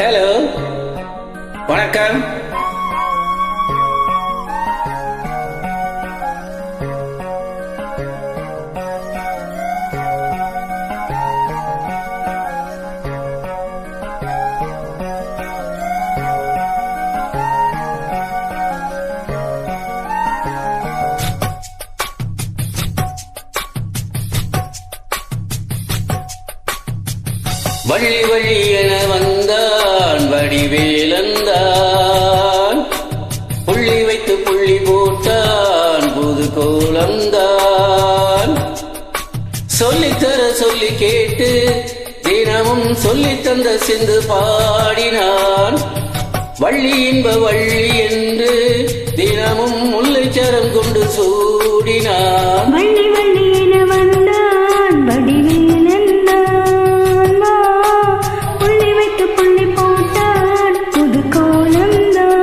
Hello, வணக்கம். வள்ளி வள்ளி என வந்தான் வடிவேலந்தான், புள்ளி வைத்து புள்ளி போட்டான் புது கோலந்தான். சொல்லித்தர சொல்லி கேட்டு தினமும் சொல்லி தந்த சிந்து பாடினான். வள்ளி இன்ப வள்ளி என்று தினமும் முல்லைச்சரம் கொண்டு சூடினான். வள்ளி வள்ளி என வந்தான் வடிவேலந்தான், புள்ளி வைத்து புள்ளி போட்டான் புது கோலந்தான்.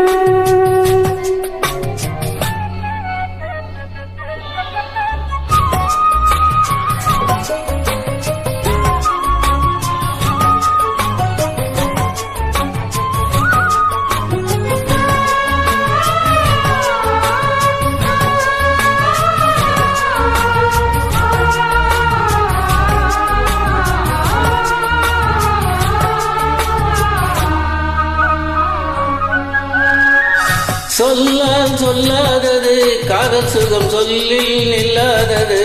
சொல்லால் சொல்லாதது காதல் சுகம் சொல்லில் நில்லாதது.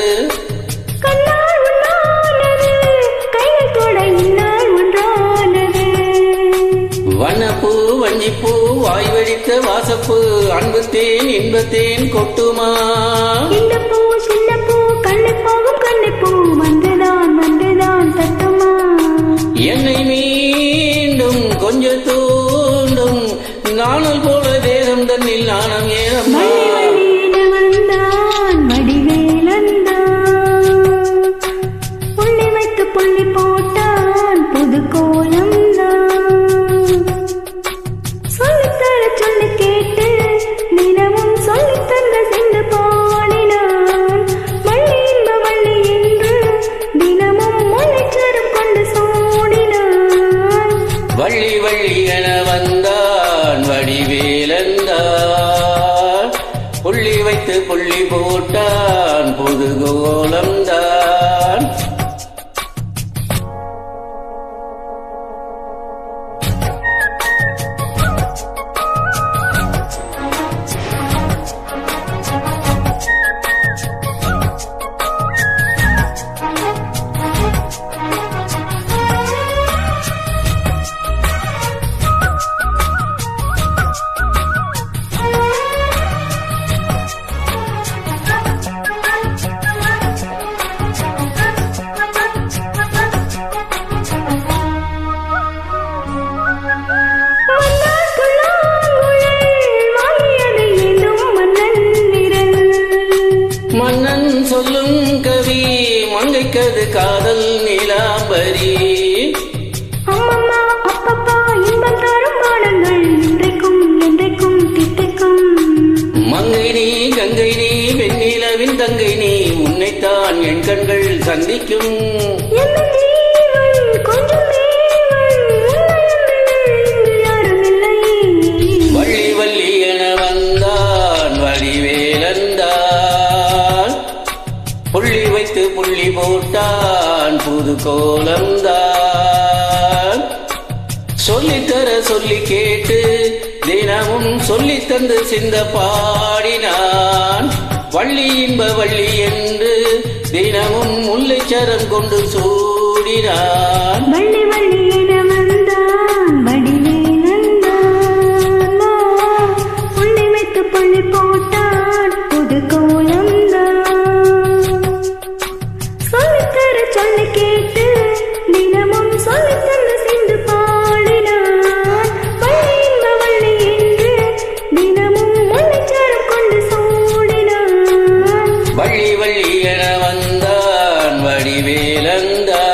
கண்ணால் உண்டானது கைகள் கூட இன்னால் ஒன்றானது. வண்ணப்பூ வஞ்சிப்பூ வாய் வெடித்த வாசப்பூ அன்புத்தேன் இன்பத்தேன் கொட்டுமா. இந்த பூ சின்ன பூ கண்ணு போகும் கண்ணு பூ வந்துதான் வந்துதான் தட்டுமா. என்னை மீண்டும் கொஞ்சம் தூண்டும் நாணல் போல தேகம் தன்னில் நாணம் ஏறம்மா. வள்ளி வள்ளி என வந்தான் வடிவேலந்தான், புள்ளி வைத்து புள்ளி போட்டான் புது கோலந்தான். சொல்லித்தர சொல்லி கேட்டு தினமும் சொல்லி தந்த சென்று பாடினான். வள்ளி இன்ப வள்ளி என்று தினமும் முல்லைச்சரம் கொண்டு சூடினான். வள்ளி வள்ளி என வந்தான் வடிவேலந்தான், புள்ளி வைத்து புள்ளி போட்டான் புது கோலம்தான். மன்னன் சொல்லும் கவி மங்கைக்கது காதல் நீலாம்பரி. அம்மம்மா அப்பப்பா இன்பம் தரும் பாடங்கள் இன்றைக்கும் என்றைக்கும் தித்திக்கும். மங்கை நீ கங்கை நீ வெண்ணிலவின் தங்கை நீ, உன்னைத்தான் என் கண்கள் சந்திக்கும். என்ன ஜீவன் கொஞ்சம் தேவன், இங்கு யாரும் இல்லை. வள்ளி வள்ளி என வந்தான் வடிவேலந்தான், புள்ளி வைத்து புள்ளி போட்டான் புது கோலம்தான். சொல்லித்தர சொல்லி கேட்டு தினமும் சொல்லி தந்து சிந்த பாடினான். வள்ளி இன்ப வள்ளி என்று தினமும் முல்லைச்சரம் கொண்டு சூடினான். வள்ளி வள்ளி என வந்தான் வடிவேலந்தான், புள்ளி வைத்து புள்ளி போட்டான் புது கோலந்தான். சொல்லித்தர சொல்லி கேட்டு தினமும் சொல்லி தந்து சிந்து பாடினான். வள்ளி இன்ப வள்ளி என்று தினமும் முல்லைச்சரம் கொண்டு சூடினான். வள்ளி வள்ளி என வந்தான் வடிவேலந்தான்,